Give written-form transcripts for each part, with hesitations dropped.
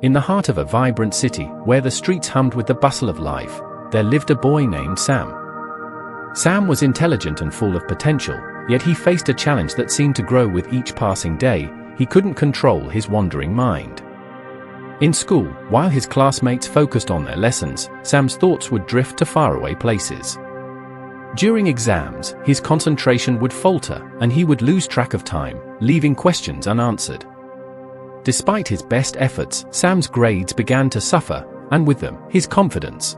In the heart of a vibrant city, where the streets hummed with the bustle of life, there lived a boy named Sam. Sam was intelligent and full of potential, yet he faced a challenge that seemed to grow with each passing day. He couldn't control his wandering mind. In school, while his classmates focused on their lessons, Sam's thoughts would drift to faraway places. During exams, his concentration would falter, and he would lose track of time, leaving questions unanswered. Despite his best efforts, Sam's grades began to suffer, and with them, his confidence.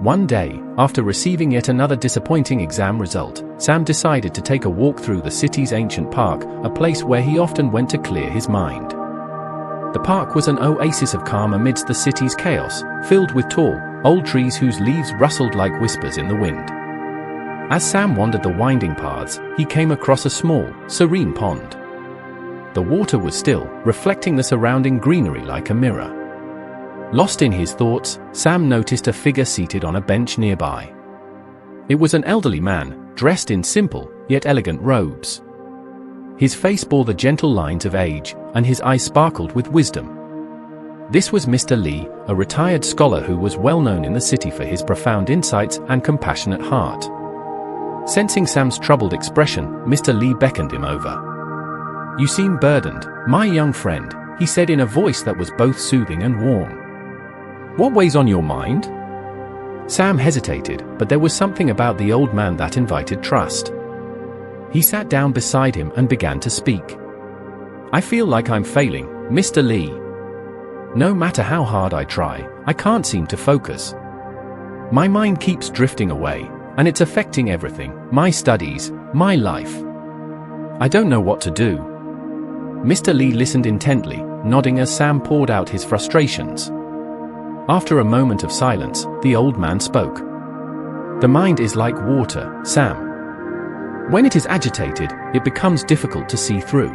One day, after receiving yet another disappointing exam result, Sam decided to take a walk through the city's ancient park, a place where he often went to clear his mind. The park was an oasis of calm amidst the city's chaos, filled with tall, old trees whose leaves rustled like whispers in the wind. As Sam wandered the winding paths, he came across a small, serene pond. The water was still, reflecting the surrounding greenery like a mirror. Lost in his thoughts, Sam noticed a figure seated on a bench nearby. It was an elderly man, dressed in simple, yet elegant robes. His face bore the gentle lines of age, and his eyes sparkled with wisdom. This was Mr. Lee, a retired scholar who was well known in the city for his profound insights and compassionate heart. Sensing Sam's troubled expression, Mr. Lee beckoned him over. "You seem burdened, my young friend," he said in a voice that was both soothing and warm. "What weighs on your mind?" Sam hesitated, but there was something about the old man that invited trust. He sat down beside him and began to speak. "I feel like I'm failing, Mr. Lee. No matter how hard I try, I can't seem to focus. My mind keeps drifting away, and it's affecting everything, my studies, my life. I don't know what to do." Mr. Lee listened intently, nodding as Sam poured out his frustrations. After a moment of silence, the old man spoke. "The mind is like water, Sam. When it is agitated, it becomes difficult to see through.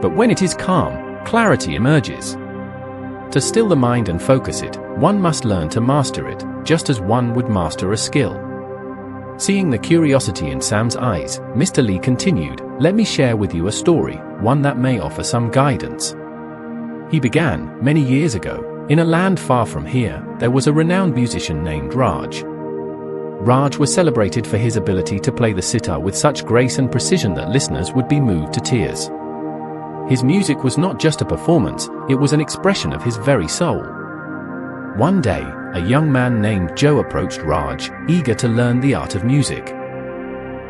But when it is calm, clarity emerges. To still the mind and focus it, one must learn to master it, just as one would master a skill." Seeing the curiosity in Sam's eyes, Mr. Lee continued, "Let me share with you a story, one that may offer some guidance. He began, many years ago. In a land far from here, there was a renowned musician named Raj. Raj was celebrated for his ability to play the sitar with such grace and precision that listeners would be moved to tears. His music was not just a performance, it was an expression of his very soul. One day, a young man named Joe approached Raj, eager to learn the art of music.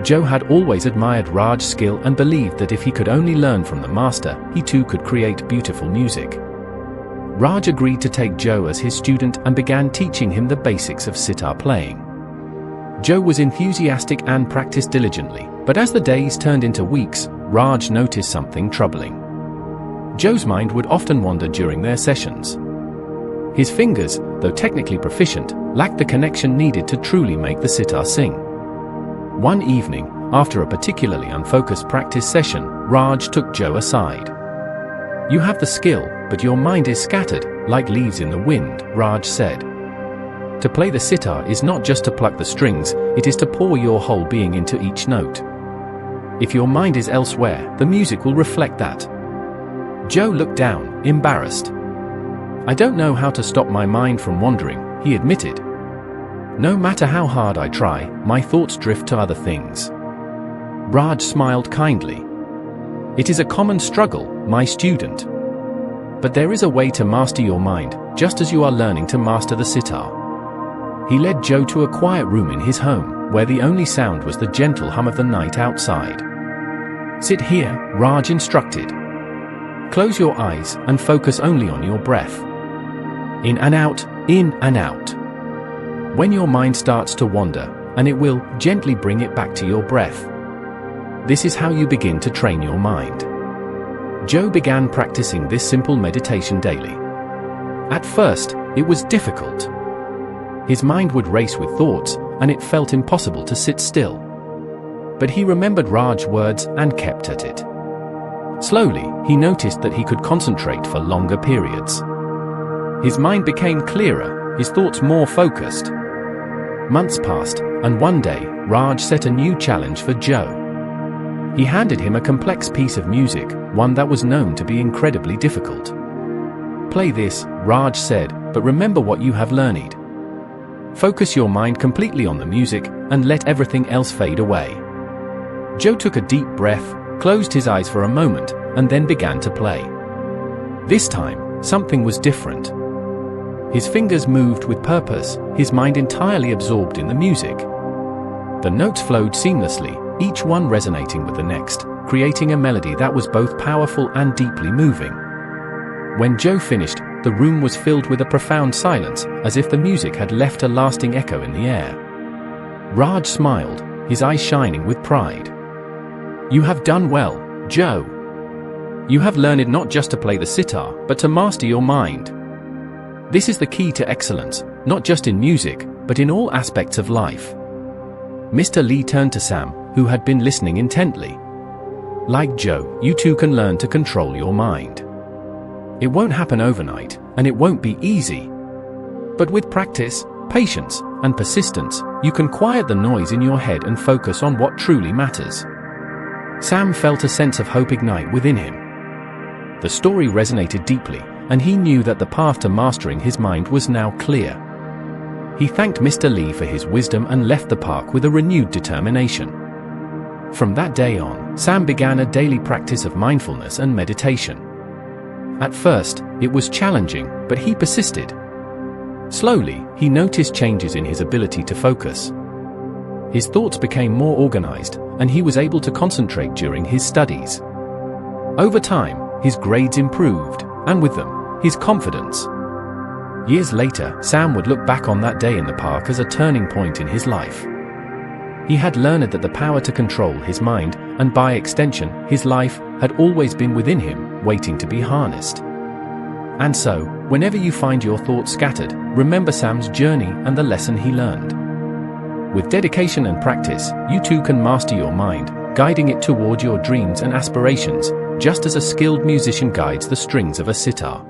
Joe had always admired Raj's skill and believed that if he could only learn from the master, he too could create beautiful music. Raj agreed to take Joe as his student and began teaching him the basics of sitar playing. Joe was enthusiastic and practiced diligently, but as the days turned into weeks, Raj noticed something troubling. Joe's mind would often wander during their sessions. His fingers, though technically proficient, lacked the connection needed to truly make the sitar sing. One evening, after a particularly unfocused practice session, Raj took Joe aside. "You have the skill, but your mind is scattered, like leaves in the wind," Raj said. "To play the sitar is not just to pluck the strings, it is to pour your whole being into each note. If your mind is elsewhere, the music will reflect that." Joe looked down, embarrassed. "I don't know how to stop my mind from wandering," he admitted. "No matter how hard I try, my thoughts drift to other things." Raj smiled kindly. "It is a common struggle, my student. But there is a way to master your mind, just as you are learning to master the sitar." He led Joe to a quiet room in his home, where the only sound was the gentle hum of the night outside. "Sit here," Raj instructed. "Close your eyes and focus only on your breath. In and out, in and out. When your mind starts to wander, and it will, gently bring it back to your breath. This is how you begin to train your mind." Joe began practicing this simple meditation daily. At first, it was difficult. His mind would race with thoughts, and it felt impossible to sit still. But he remembered Raj's words and kept at it. Slowly, he noticed that he could concentrate for longer periods. His mind became clearer, his thoughts more focused. Months passed, and one day, Raj set a new challenge for Joe. He handed him a complex piece of music, one that was known to be incredibly difficult. "Play this," Raj said, "but remember what you have learned. Focus your mind completely on the music and let everything else fade away." Joe took a deep breath, closed his eyes for a moment, and then began to play. This time, something was different. His fingers moved with purpose, his mind entirely absorbed in the music. The notes flowed seamlessly, each one resonating with the next, creating a melody that was both powerful and deeply moving. When Joe finished, the room was filled with a profound silence, as if the music had left a lasting echo in the air. Raj smiled, his eyes shining with pride. "You have done well, Joe. You have learned not just to play the sitar, but to master your mind. This is the key to excellence, not just in music, but in all aspects of life." Mr. Lee turned to Sam, who had been listening intently. "Like Joe, you too can learn to control your mind. It won't happen overnight, and it won't be easy. But with practice, patience, and persistence, you can quiet the noise in your head and focus on what truly matters." Sam felt a sense of hope ignite within him. The story resonated deeply, and he knew that the path to mastering his mind was now clear. He thanked Mr. Lee for his wisdom and left the park with a renewed determination. From that day on, Sam began a daily practice of mindfulness and meditation. At first, it was challenging, but he persisted. Slowly, he noticed changes in his ability to focus. His thoughts became more organized, and he was able to concentrate during his studies. Over time, his grades improved, and with them, his confidence. Years later, Sam would look back on that day in the park as a turning point in his life. He had learned that the power to control his mind, and by extension, his life, had always been within him, waiting to be harnessed. And so, whenever you find your thoughts scattered, remember Sam's journey and the lesson he learned. With dedication and practice, you too can master your mind, guiding it toward your dreams and aspirations, just as a skilled musician guides the strings of a sitar.